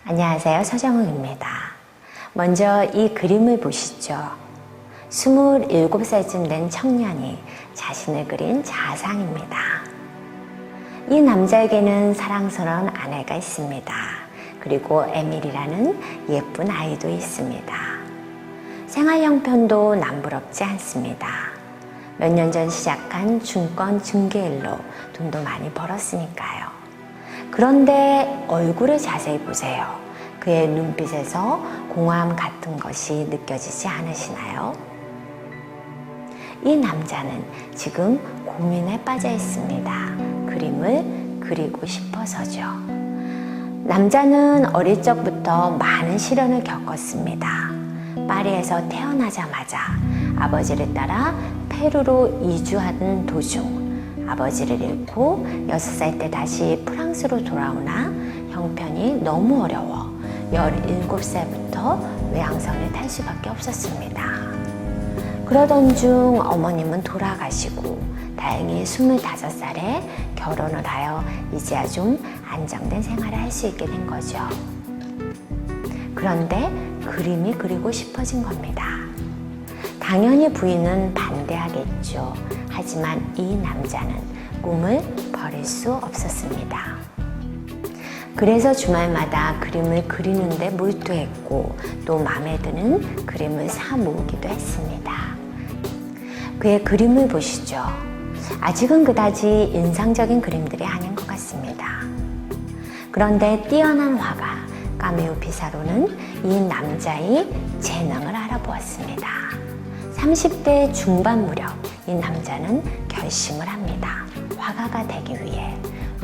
안녕하세요. 서정욱입니다. 먼저 이 그림을 보시죠. 27살쯤 된 청년이 자신을 그린 자상입니다. 이 남자에게는 사랑스러운 아내가 있습니다. 그리고 에밀이라는 예쁜 아이도 있습니다. 생활 형편도 남부럽지 않습니다. 몇 년 전 시작한 증권 중개일로 돈도 많이 벌었으니까요. 그런데 얼굴을 자세히 보세요. 그의 눈빛에서 공허함 같은 것이 느껴지지 않으시나요? 이 남자는 지금 고민에 빠져 있습니다. 그림을 그리고 싶어서죠. 남자는 어릴 적부터 많은 시련을 겪었습니다. 파리에서 태어나자마자 아버지를 따라 페루로 이주하는 도중 아버지를 잃고 6살 때 다시 프랑스로 돌아오나 형편이 너무 어려워 17살부터 외항선을 탈 수밖에 없었습니다. 그러던 중 어머님은 돌아가시고 다행히 25살에 결혼을 하여 이제야 좀 안정된 생활을 할 수 있게 된 거죠. 그런데 그림이 그리고 싶어진 겁니다. 당연히 부인은 반대하겠죠. 하지만 이 남자는 꿈을 버릴 수 없었습니다. 그래서 주말마다 그림을 그리는데 몰두했고 또 마음에 드는 그림을 사 모으기도 했습니다. 그의 그림을 보시죠. 아직은 그다지 인상적인 그림들이 아닌 것 같습니다. 그런데 뛰어난 화가 까메오 피사로는 이 남자의 재능을 알아보았습니다. 30대 중반 무렵 이 남자는 결심을 합니다. 화가가 되기 위해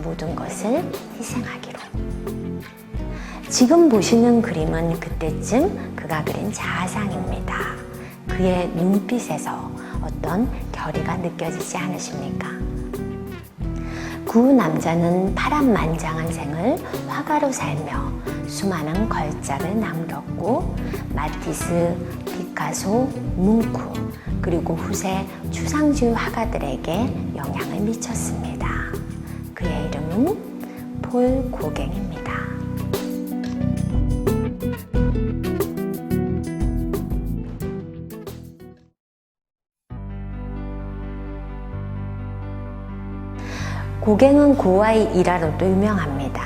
모든 것을 희생하기로. 지금 보시는 그림은 그때쯤 그가 그린 자상입니다. 그의 눈빛에서 어떤 결의가 느껴지지 않으십니까? 그 남자는 파란만장한 생을 화가로 살며 수많은 걸작을 남겼고 마티스, 피카소, 뭉크 그리고 후세 추상주의 화가들에게 영향을 미쳤습니다. 그의 이름은 폴 고갱입니다. 고갱은 고아의 일화로도 유명합니다.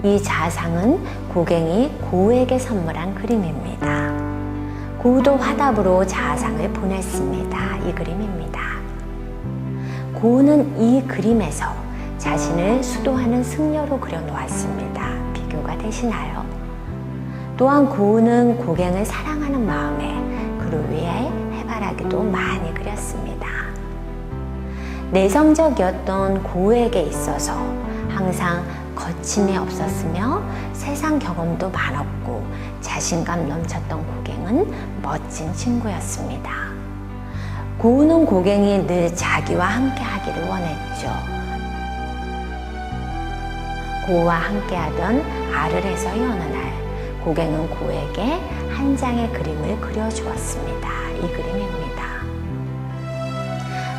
이 자상은 고갱이 고우에게 선물한 그림입니다. 고우도 화답으로 자상을 보냈습니다. 이 그림입니다. 고우는 이 그림에서 자신을 수도하는 승려로 그려놓았습니다. 비교가 되시나요? 또한 고우는 고갱을 사랑하는 마음에 그를 위해 해바라기도 많이 그렸습니다. 내성적이었던 고우에게 있어서 항상 거침이 없었으며 세상 경험도 많았고 자신감 넘쳤던 고갱은 멋진 친구였습니다. 고우는 고갱이 늘 자기와 함께 하기를 원했죠. 고우와 함께하던 아르레서의 어느 날 고갱은 고우에게 한 장의 그림을 그려주었습니다. 이 그림입니다.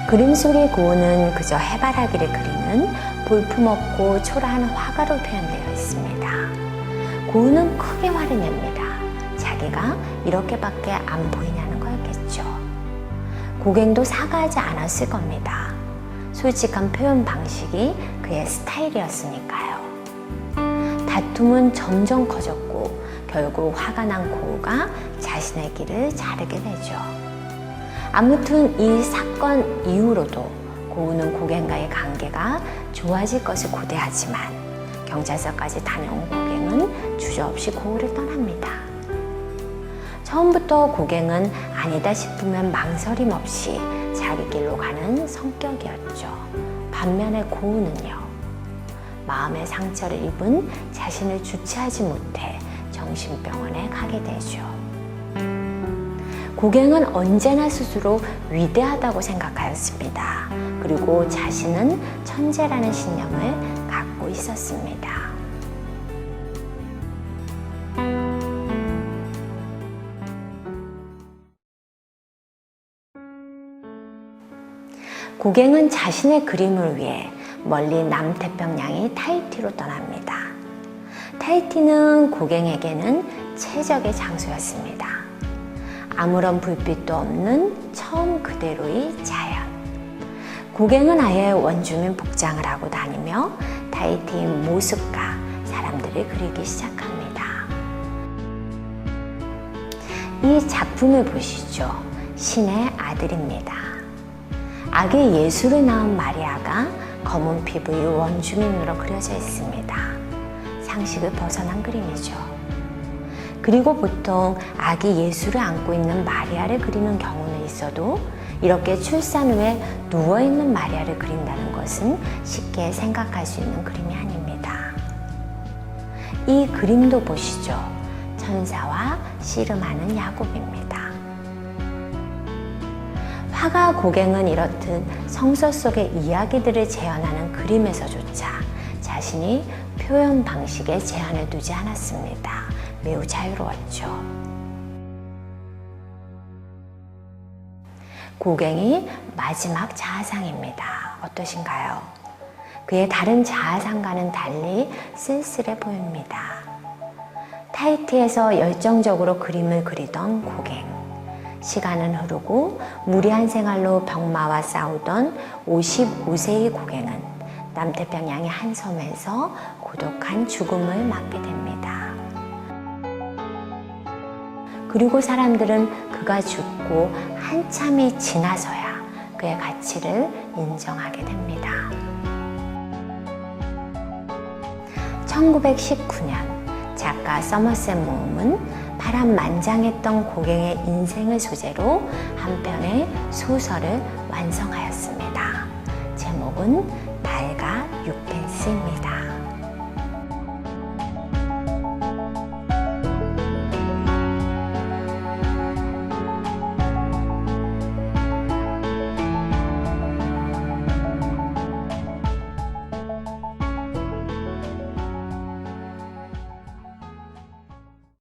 그림 속의 고우는 그저 해바라기를 그리는 볼품없고 초라한 화가로 표현되어 있습니다. 고우는 크게 화를 냅니다. 자기가 이렇게밖에 안 보이냐는 거였겠죠. 고갱도 사과하지 않았을 겁니다. 솔직한 표현 방식이 그의 스타일이었으니까요. 다툼은 점점 커졌고 결국 화가 난 고우가 자신의 길을 자르게 되죠. 아무튼 이 사건 이후로도 고우는 고갱과의 관계가 좋아질 것을 고대하지만 경찰서까지 다녀온 고갱은 주저없이 고우를 떠납니다. 처음부터 고갱은 아니다 싶으면 망설임 없이 자기 길로 가는 성격이었죠. 반면에 고우는요. 마음의 상처를 입은 자신을 주체하지 못해 정신병원에 가게 되죠. 고갱은 언제나 스스로 위대하다고 생각하였습니다. 그리고 자신은 천재라는 신념을 갖고 있었습니다. 고갱은 자신의 그림을 위해 멀리 남태평양의 타히티로 떠납니다. 타히티는 고갱에게는 최적의 장소였습니다. 아무런 불빛도 없는 처음 그대로의 자연. 고갱은 아예 원주민 복장을 하고 다니며 타히티의 모습과 사람들을 그리기 시작합니다. 이 작품을 보시죠. 신의 아들입니다. 아기 예수를 낳은 마리아가 검은 피부의 원주민으로 그려져 있습니다. 상식을 벗어난 그림이죠. 그리고 보통 아기 예수를 안고 있는 마리아를 그리는 경우는 있어도 이렇게 출산 후에 누워있는 마리아를 그린다는 것은 쉽게 생각할 수 있는 그림이 아닙니다. 이 그림도 보시죠. 천사와 씨름하는 야곱입니다. 화가 고갱은 이렇듯 성서 속의 이야기들을 재현하는 그림에서조차 자신이 표현 방식에 제한을 두지 않았습니다. 매우 자유로웠죠. 고갱이 마지막 자아상입니다. 어떠신가요? 그의 다른 자아상과는 달리 쓸쓸해 보입니다. 타히티에서 열정적으로 그림을 그리던 고갱. 시간은 흐르고 무리한 생활로 병마와 싸우던 55세의 고갱은 남태평양의 한 섬에서 고독한 죽음을 맞게 됩니다. 그리고 사람들은 그가 죽고 한참이 지나서야 그의 가치를 인정하게 됩니다. 1919년 작가 서머셋 모음은 파란만장했던 고갱의 인생을 소재로 한 편의 소설을 완성하였습니다. 제목은 달과 6펜스입니다.